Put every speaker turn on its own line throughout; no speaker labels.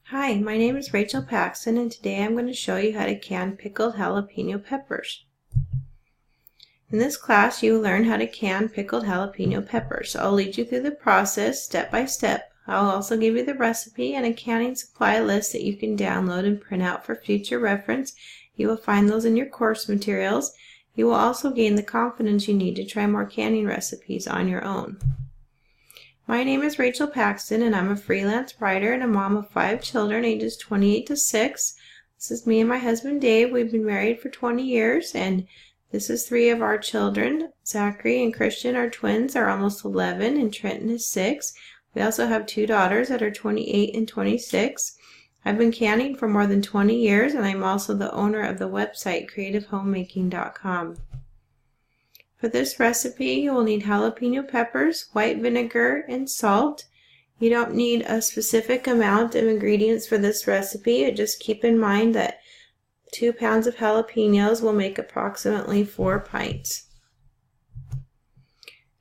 Hi, my name is Rachel Paxton, and today I'm going to show you how to can pickled jalapeno peppers. In this class, you will learn how to can pickled jalapeno peppers. So I'll lead you through the process step by step. I'll also give you the recipe and a canning supply list that you can download and print out for future reference. You will find those in your course materials. You will also gain the confidence you need to try more canning recipes on your own. My name is Rachel Paxton, and I'm a freelance writer and a mom of 5 children ages 28 to 6. This is me and my husband Dave. We've been married for 20 years, and this is 3 of our children. Zachary and Christian are twins, are almost 11, and Trenton is 6. We also have 2 daughters that are 28 and 26. I've been canning for more than 20 years, and I'm also the owner of the website creativehomemaking.com. For this recipe, you will need jalapeno peppers, white vinegar, and salt. You don't need a specific amount of ingredients for this recipe. Just keep in mind that 2 pounds of jalapenos will make approximately 4 pints.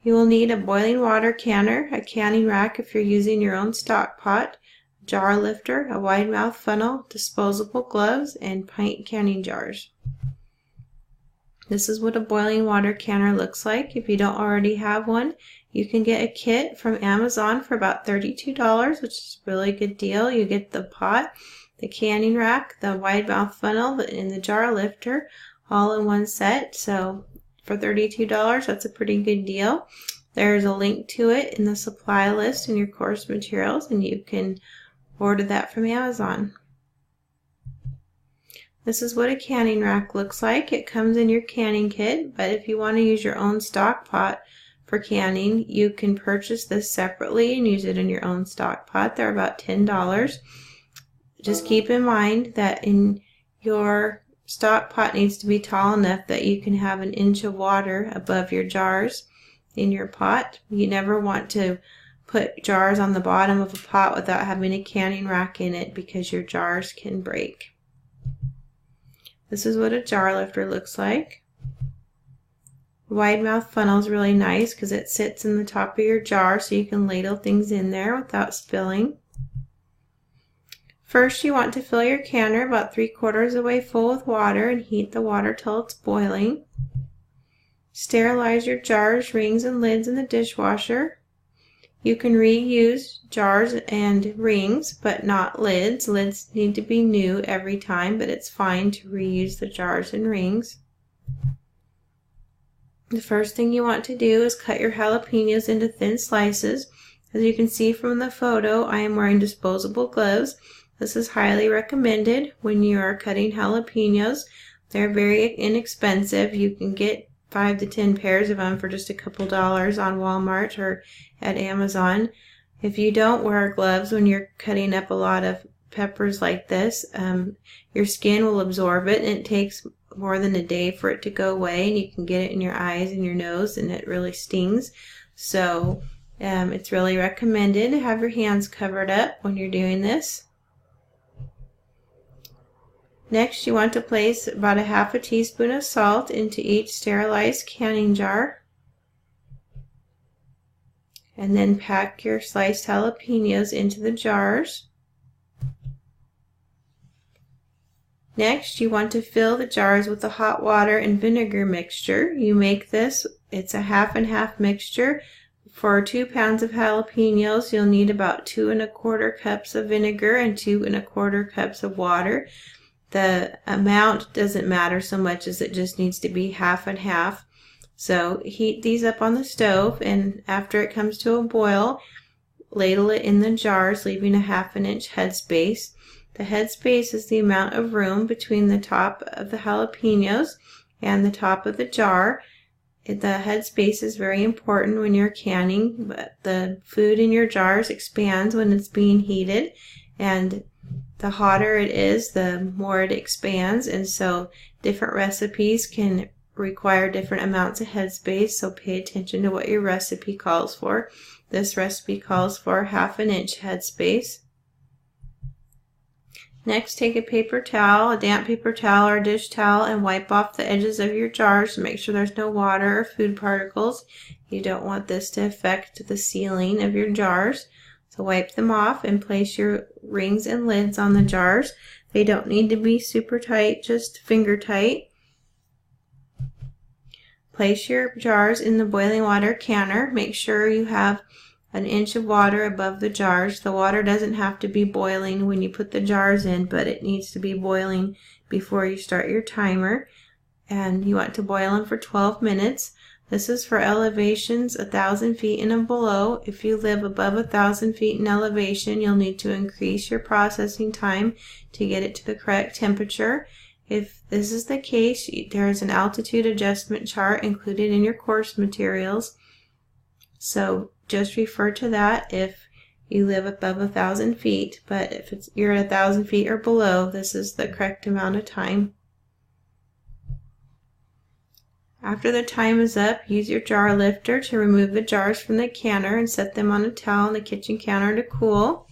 You will need a boiling water canner, a canning rack if you're using your own stock pot, a jar lifter, a wide mouth funnel, disposable gloves, and pint canning jars. This is what a boiling water canner looks like. If you don't already have one, you can get a kit from Amazon for about $32, which is a really good deal. You get the pot, the canning rack, the wide mouth funnel, and the jar lifter all in one set. So for $32, that's a pretty good deal. There's a link to it in the supply list in your course materials, and you can order that from Amazon. This is what a canning rack looks like. It comes in your canning kit, but if you want to use your own stock pot for canning, you can purchase this separately and use it in your own stock pot. They're about $10. Just keep in mind that your stock pot needs to be tall enough that you can have 1 inch of water above your jars in your pot. You never want to put jars on the bottom of a pot without having a canning rack in it because your jars can break. This is what a jar lifter looks like. The wide mouth funnel is really nice because it sits in the top of your jar so you can ladle things in there without spilling. First, you want to fill your canner about 3/4 of the way full with water and heat the water till it's boiling. Sterilize your jars, rings, and lids in the dishwasher. You can reuse jars and rings, but not lids. Lids need to be new every time, but it's fine to reuse the jars and rings. The first thing you want to do is cut your jalapenos into thin slices. As you can see from the photo, I am wearing disposable gloves. This is highly recommended when you are cutting jalapenos. They're very inexpensive. You can get 5 to 10 pairs of them for just a couple dollars on Walmart or at Amazon. If you don't wear gloves when you're cutting up a lot of peppers like this, your skin will absorb it, and it takes more than a day for it to go away, and you can get it in your eyes and your nose, and it really stings. So it's really recommended to have your hands covered up when you're doing this. Next, you want to place about 1/2 teaspoon of salt into each sterilized canning jar. And then pack your sliced jalapenos into the jars. Next, you want to fill the jars with the hot water and vinegar mixture. You make this, it's a 1/2 and 1/2 mixture. For 2 pounds of jalapenos, you'll need about 2 1/4 cups of vinegar and 2 1/4 cups of water. The amount doesn't matter so much as it just needs to be 1/2 and 1/2. So heat these up on the stove, and after it comes to a boil, ladle it in the jars, leaving a 1/2 inch headspace. The headspace is the amount of room between the top of the jalapenos and the top of the jar. The headspace is very important when you're canning, but the food in your jars expands when it's being heated, and the hotter it is, the more it expands, and so different recipes can require different amounts of headspace, so pay attention to what your recipe calls for. This recipe calls for 1/2 inch headspace. Next, take a paper towel, a damp paper towel or a dish towel, and wipe off the edges of your jars to make sure there's no water or food particles. You don't want this to affect the sealing of your jars. So wipe them off and place your rings and lids on the jars. They don't need to be super tight, just finger tight. Place your jars in the boiling water canner. Make sure you have an inch of water above the jars. The water doesn't have to be boiling when you put the jars in, but it needs to be boiling before you start your timer. And you want to boil them for 12 minutes. This is for elevations 1,000 feet and below. If you live above 1,000 feet in elevation, you'll need to increase your processing time to get it to the correct temperature. If this is the case, there is an altitude adjustment chart included in your course materials. So just refer to that if you live above 1,000 feet. But if you're at 1,000 feet or below, this is the correct amount of time. After the time is up, use your jar lifter to remove the jars from the canner and set them on a towel on the kitchen counter to cool.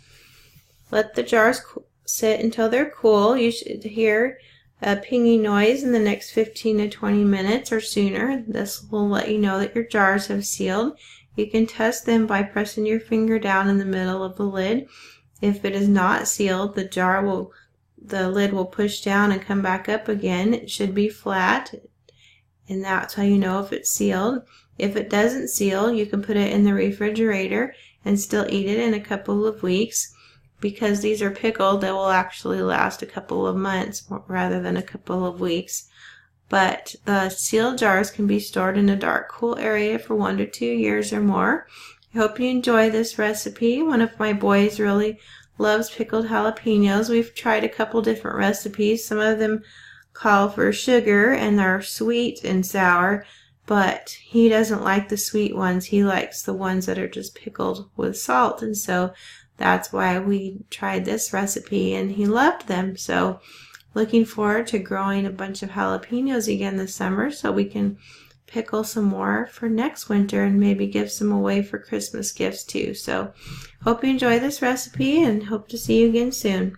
Let the jars sit until they're cool. You should hear a pinging noise in the next 15 to 20 minutes or sooner. This will let you know that your jars have sealed. You can test them by pressing your finger down in the middle of the lid. If it is not sealed, the lid will push down and come back up again. It should be flat, and that's how you know if it's sealed. If it doesn't seal, you can put it in the refrigerator and still eat it in a couple of weeks. Because these are pickled, they will actually last a couple of months rather than a couple of weeks. But the sealed jars can be stored in a dark, cool area for 1 to 2 years or more. I hope you enjoy this recipe. One of my boys really loves pickled jalapenos. We've tried a couple different recipes. Some of them call for sugar and they're sweet and sour, but he doesn't like the sweet ones. He likes the ones that are just pickled with salt, and so that's why we tried this recipe and he loved them. So looking forward to growing a bunch of jalapenos again this summer so we can pickle some more for next winter and maybe give some away for Christmas gifts too. So hope you enjoy this recipe and hope to see you again soon.